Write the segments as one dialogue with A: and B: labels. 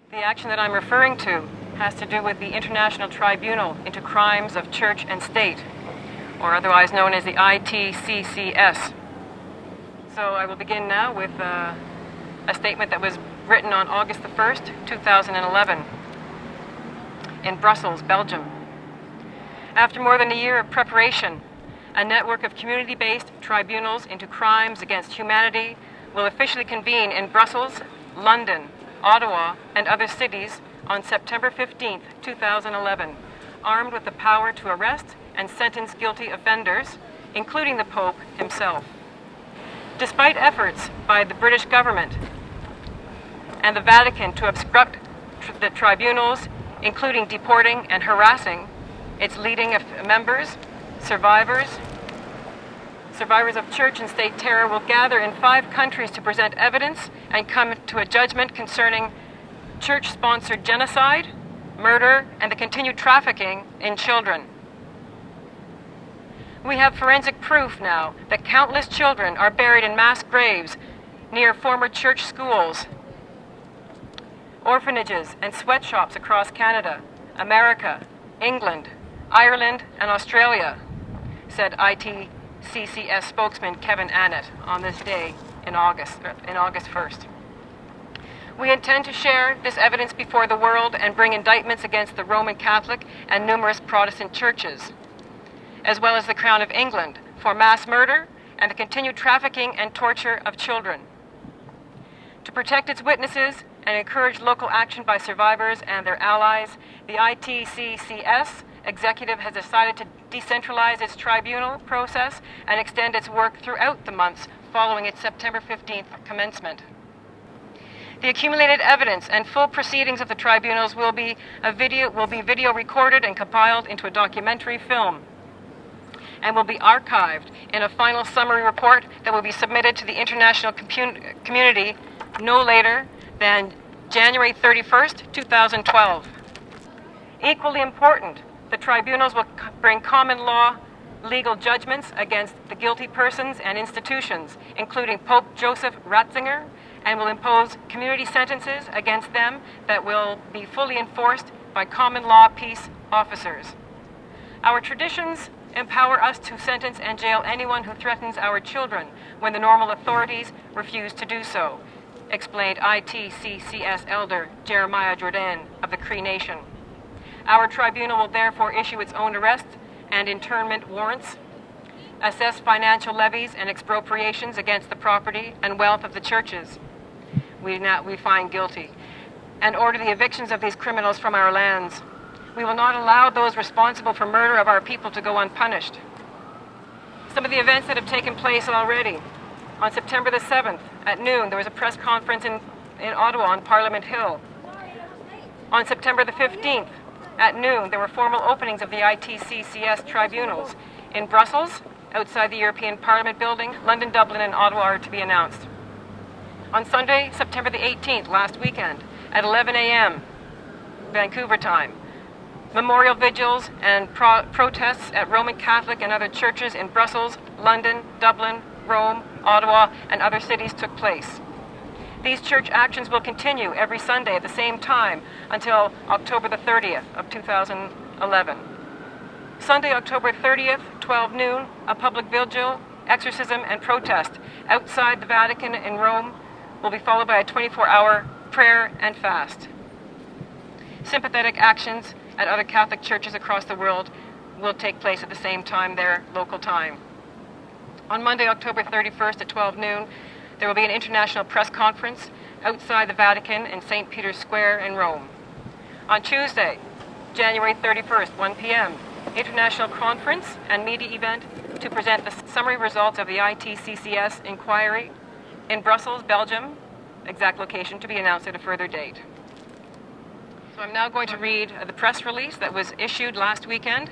A: The action that I'm referring to has to do with the International Tribunal into Crimes of Church and State, or otherwise known as the ITCCS. So I will begin now with a statement that was written on August the 1st, 2011, in Brussels, Belgium. After more than a year of preparation, a network of community-based tribunals into crimes against humanity will officially convene in Brussels, London, Ottawa, and other cities on September 15, 2011, armed with the power to arrest and sentence guilty offenders, including the Pope himself. Despite efforts by the British government and the Vatican to obstruct the tribunals, including deporting and harassing its leading members, survivors of church and state terror will gather in 5 countries to present evidence and come to a judgment concerning church-sponsored genocide, murder, and the continued trafficking in children. We have forensic proof now that countless children are buried in mass graves near former church schools, orphanages, and sweatshops across Canada, America, England, Ireland, and Australia, said ITCCS spokesman Kevin Annett on this day in August 1st. We intend to share this evidence before the world and bring indictments against the Roman Catholic and numerous Protestant churches, as well as the Crown of England, for mass murder and the continued trafficking and torture of children. To protect its witnesses and encourage local action by survivors and their allies, the ITCCS executive has decided to decentralize its tribunal process and extend its work throughout the months following its September 15th commencement. The accumulated evidence and full proceedings of the tribunals will be video recorded and compiled into a documentary film, and will be archived in a final summary report that will be submitted to the international community no later than January 31st, 2012. Equally important, the tribunals will bring common law legal judgments against the guilty persons and institutions, including Pope Joseph Ratzinger, and will impose community sentences against them that will be fully enforced by common law peace officers. Our traditions empower us to sentence and jail anyone who threatens our children when the normal authorities refuse to do so, explained ITCCS elder Jeremiah Jordan of the Cree Nation. Our tribunal will therefore issue its own arrest and internment warrants, assess financial levies and expropriations against the property and wealth of the churches we find guilty, and order the evictions of these criminals from our lands. We will not allow those responsible for murder of our people to go unpunished. Some of the events that have taken place already. On September the 7th at noon, there was a press conference in Ottawa on Parliament Hill. On September the 15th at noon, there were formal openings of the ITCCS tribunals in Brussels, outside the European Parliament building. London, Dublin, and Ottawa are to be announced. On Sunday, September the 18th, last weekend, at 11 a.m. Vancouver time, memorial vigils and protests at Roman Catholic and other churches in Brussels, London, Dublin, Rome, Ottawa, and other cities took place. These church actions will continue every Sunday at the same time until October the 30th of 2011. Sunday, October 30th, 12 noon, a public vigil, exorcism, and protest outside the Vatican in Rome will be followed by a 24-hour prayer and fast. Sympathetic actions at other Catholic churches across the world will take place at the same time, their local time. On Monday, October 31st at 12 noon, there will be an international press conference outside the Vatican in St. Peter's Square in Rome. On Tuesday, January 31st, 1 p.m., international conference and media event to present the summary results of the ITCCS inquiry in Brussels, Belgium, exact location to be announced at a further date. So I'm now going to read the press release that was issued last weekend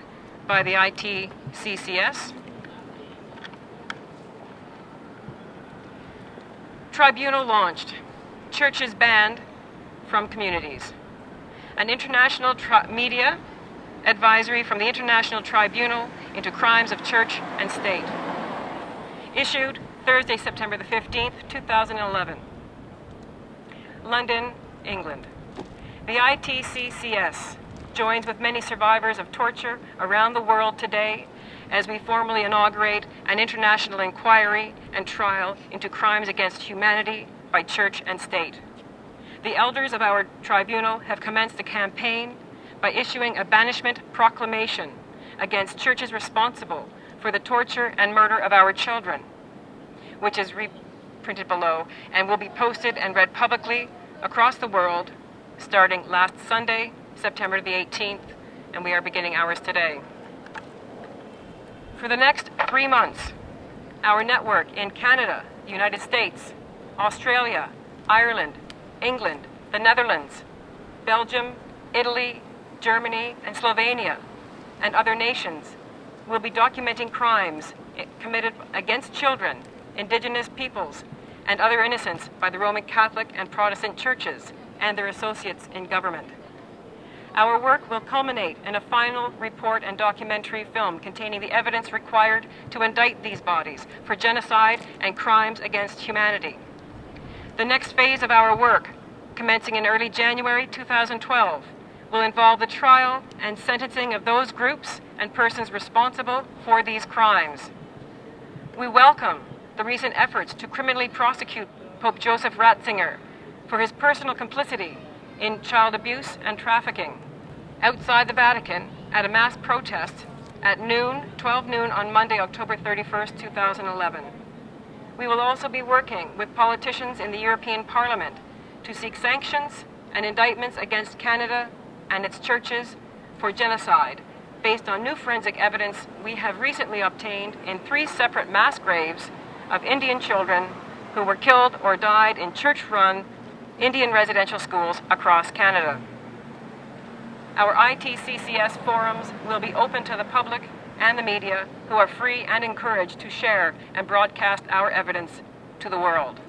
A: by the ITCCS. Tribunal launched. Churches banned from communities. An international media advisory from the International Tribunal into Crimes of Church and State. Issued Thursday, September the 15th, 2011. London, England. The ITCCS joins with many survivors of torture around the world today as we formally inaugurate an international inquiry and trial into crimes against humanity by church and state. The elders of our tribunal have commenced a campaign by issuing a Banishment Proclamation against churches responsible for the torture and murder of our children, which is reprinted below and will be posted and read publicly across the world starting last Sunday, September the 18th, and we are beginning ours today. For the next 3 months, our network in Canada, the United States, Australia, Ireland, England, the Netherlands, Belgium, Italy, Germany, and Slovenia, and other nations will be documenting crimes committed against children, Indigenous peoples, and other innocents by the Roman Catholic and Protestant churches and their associates in government. Our work will culminate in a final report and documentary film containing the evidence required to indict these bodies for genocide and crimes against humanity. The next phase of our work, commencing in early January 2012, will involve the trial and sentencing of those groups and persons responsible for these crimes. We welcome the recent efforts to criminally prosecute Pope Joseph Ratzinger for his personal complicity in child abuse and trafficking. Outside the Vatican, at a mass protest at 12 noon on Monday, October 31st, 2011. We will also be working with politicians in the European Parliament to seek sanctions and indictments against Canada and its churches for genocide, based on new forensic evidence we have recently obtained in 3 separate mass graves of Indian children who were killed or died in church-run Indian residential schools across Canada. Our ITCCS forums will be open to the public and the media, who are free and encouraged to share and broadcast our evidence to the world.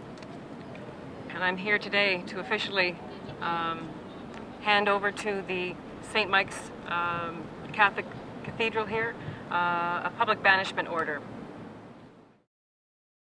A: And I'm here today to officially hand over to the St. Mike's Catholic Cathedral here a public banishment order.